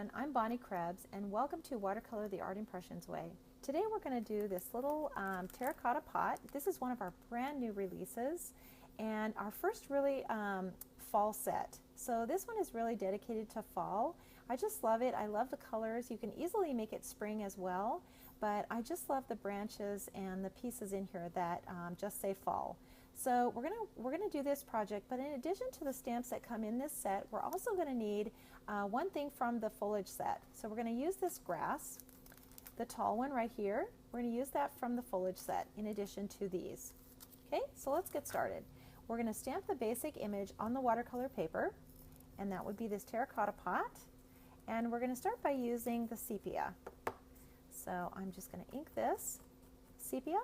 everyone, I'm Bonnie Krebs and welcome to Watercolor the Art Impressions Way. Today we're going to do this little terracotta pot. This is one of our brand new releases and our first really fall set. So this one is really dedicated to fall. I just love it. I love the colors. You can easily make it spring as well, but I just love the branches and the pieces in here that just say fall. So we're gonna do this project, but in addition to the stamps that come in this set, we're also gonna need one thing from the foliage set. So we're gonna use this grass, the tall one right here. We're gonna use that from the foliage set in addition to these. Okay, so let's get started. We're gonna stamp the basic image on the watercolor paper, and that would be this terracotta pot. And we're gonna start by using the sepia. So I'm just gonna ink this sepia.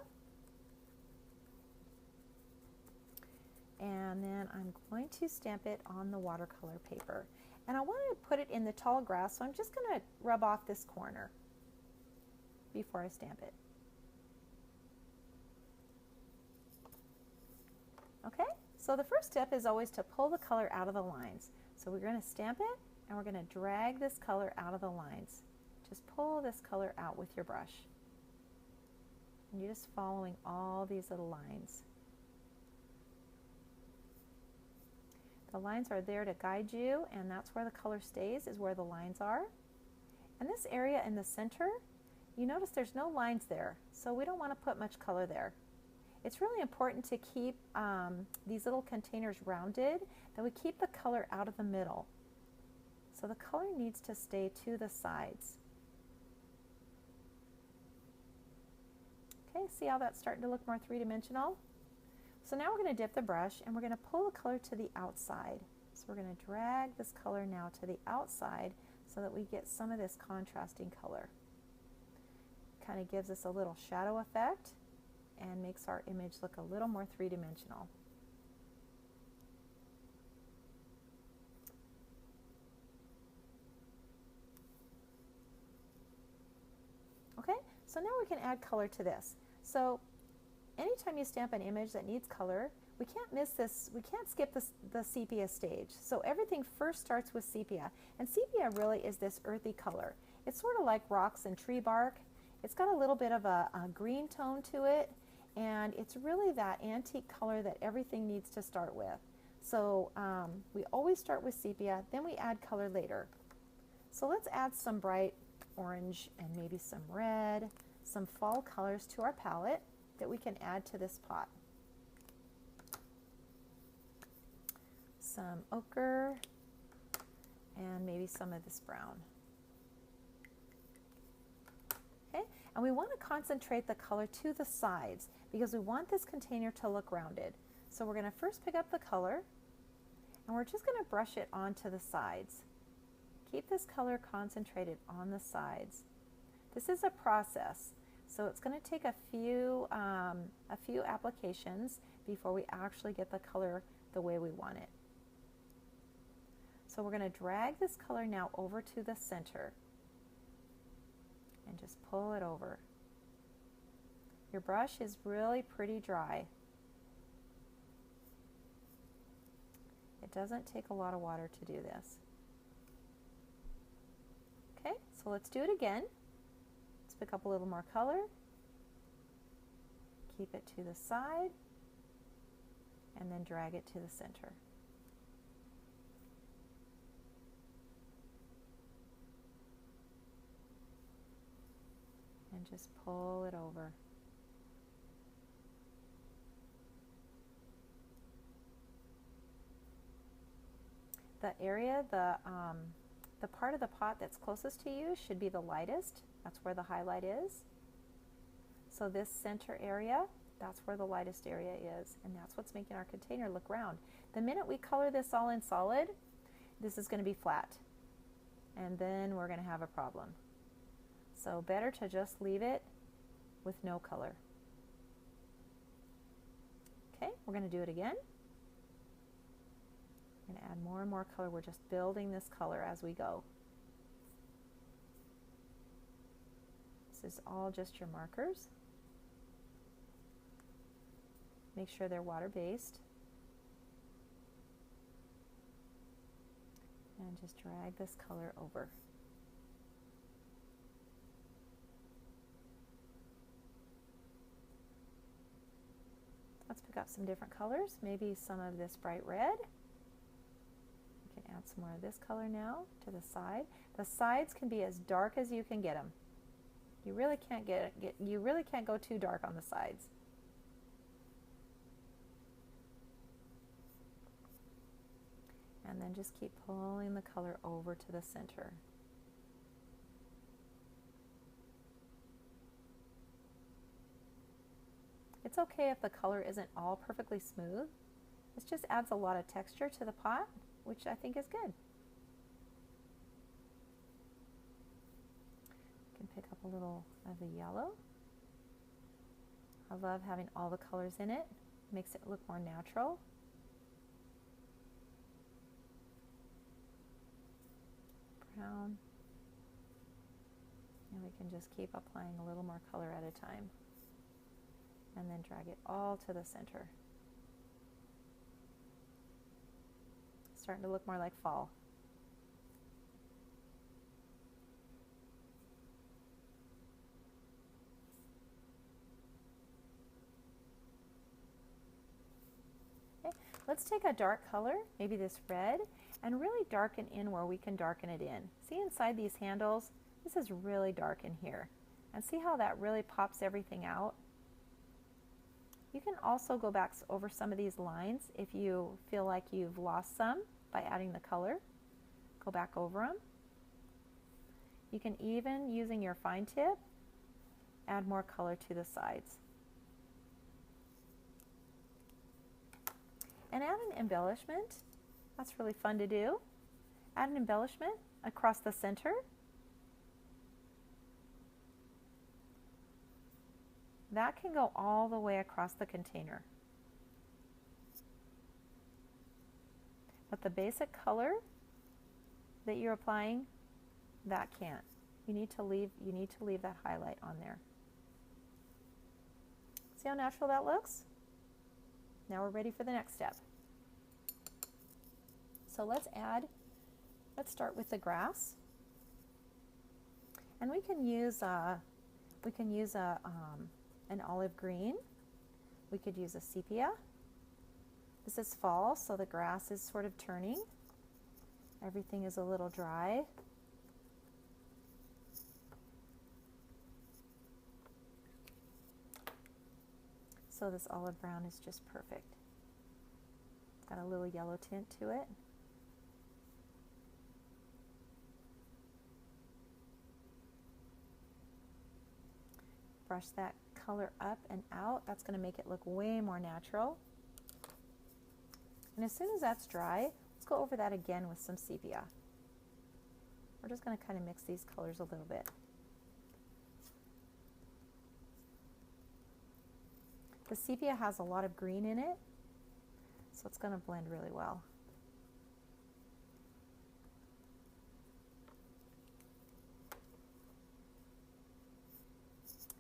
And then I'm going to stamp it on the watercolor paper. And I want to put it in the tall grass, so I'm just going to rub off this corner before I stamp it. Okay, so the first step is always to pull the color out of the lines. So we're going to stamp it and we're going to drag this color out of the lines. Just pull this color out with your brush. And you're just following all these little lines. The lines are there to guide you, and that's where the color stays, is where the lines are. And this area in the center, you notice there's no lines there, so we don't want to put much color there. It's really important to keep these little containers rounded, that we keep the color out of the middle. So the color needs to stay to the sides. Okay, see how that's starting to look more three-dimensional? So now we're going to dip the brush and we're going to pull the color to the outside. So we're going to drag this color now to the outside so that we get some of this contrasting color. Kind of gives us a little shadow effect and makes our image look a little more three-dimensional. Okay, so now we can add color to this. So anytime you stamp an image that needs color, we can't miss this, we can't skip the sepia stage. So everything first starts with sepia. And sepia really is this earthy color. It's sort of like rocks and tree bark. It's got a little bit of a green tone to it, and it's really that antique color that everything needs to start with. So we always start with sepia, then we add color later. So let's add some bright orange and maybe some red, some fall colors to our palette that we can add to this pot. Some ochre and maybe some of this brown. Okay, and we want to concentrate the color to the sides because we want this container to look rounded. So we're going to first pick up the color and we're just going to brush it onto the sides. Keep this color concentrated on the sides. This is a process. So it's going to take a few applications before we actually get the color the way we want it. So we're going to drag this color now over to the center and just pull it over. Your brush is really pretty dry. It doesn't take a lot of water to do this. Okay, so let's do it again. Let's pick up a little more color, keep it to the side, and then drag it to the center. And just pull it over. The area, the part of the pot that's closest to you should be the lightest. That's where the highlight is. So this center area, that's where the lightest area is, and that's what's making our container look round. The minute we color this all in solid, this is going to be flat, and then we're going to have a problem. So better to just leave it with no color. Okay, we're going to do it again. We're going to add more and more color. We're just building this color as we go. This is all just your markers. Make sure they're water-based. And just drag this color over. up some different colors, maybe some of this bright red. You can add some more of this color now to the side. The sides can be as dark as you can get them. You really can't you really can't go too dark on the sides. And then just keep pulling the color over to the center. It's okay if the color isn't all perfectly smooth. This just adds a lot of texture to the pot, which I think is good. You can pick up a little of the yellow. I love having all the colors in it. It makes it look more natural. Brown. And we can just keep applying a little more color at a time. And then drag it all to the center. It's starting to look more like fall. Okay, let's take a dark color, maybe this red, and really darken in where we can darken it in. See inside these handles? This is really dark in here. And see how that really pops everything out? You can also go back over some of these lines if you feel like you've lost some by adding the color. Go back over them. You can even, using your fine tip, add more color to the sides. And add an embellishment. That's really fun to do. Add an embellishment across the center. That can go all the way across the container. But the basic color that you're applying, that can't. You need to leave that highlight on there. See how natural that looks? Now we're ready for the next step. So let's start with the grass. And we can use an olive green. We could use a sepia. This is fall, so the grass is sort of turning. Everything is a little dry. So this olive brown is just perfect. It's got a little yellow tint to it. Brush that color up and out. That's going to make it look way more natural. And as soon as that's dry, let's go over that again with some sepia. We're just going to kind of mix these colors a little bit. The sepia has a lot of green in it, so it's going to blend really well.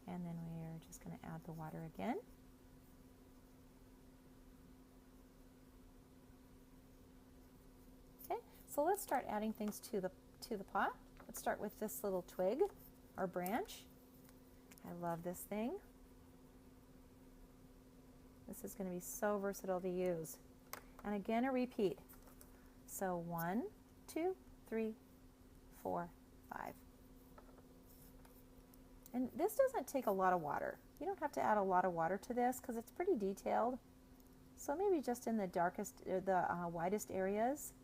And then we're just going to add the water again. Okay, so let's start adding things to the pot. Let's start with this little twig or branch. I love this thing. This is going to be so versatile to use. And again, a repeat. So 1, 2, 3, 4, 5. And this doesn't take a lot of water. You don't have to add a lot of water to this because it's pretty detailed. So maybe just in the darkest, the widest areas.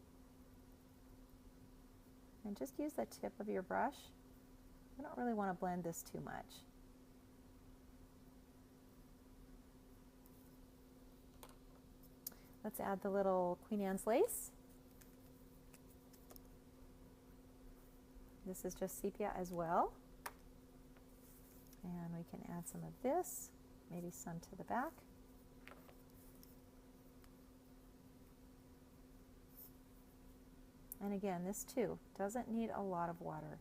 And just use the tip of your brush. I don't really want to blend this too much. Let's add the little Queen Anne's lace. This is just sepia as well. And we can add some of this, maybe some to the back. And again, this too doesn't need a lot of water.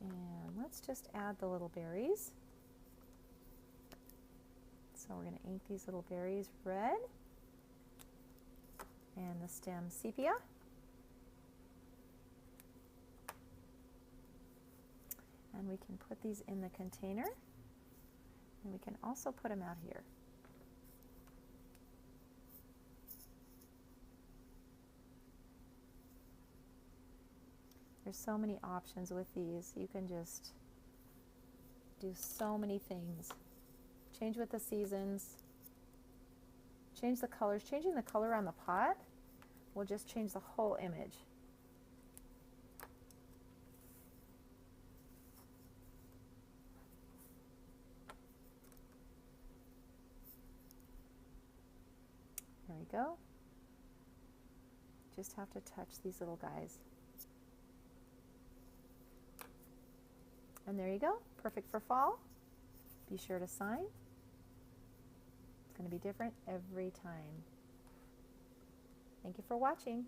And let's just add the little berries. So we're going to ink these little berries red. And the stem sepia. And we can put these in the container, and we can also put them out here. There's so many options with these. You can just do so many things. Change with the seasons. Change the colors. Changing the color on the pot will just change the whole image. There we go. Just have to touch these little guys. And there you go, perfect for fall. Be sure to sign. It's going to be different every time. Thank you for watching.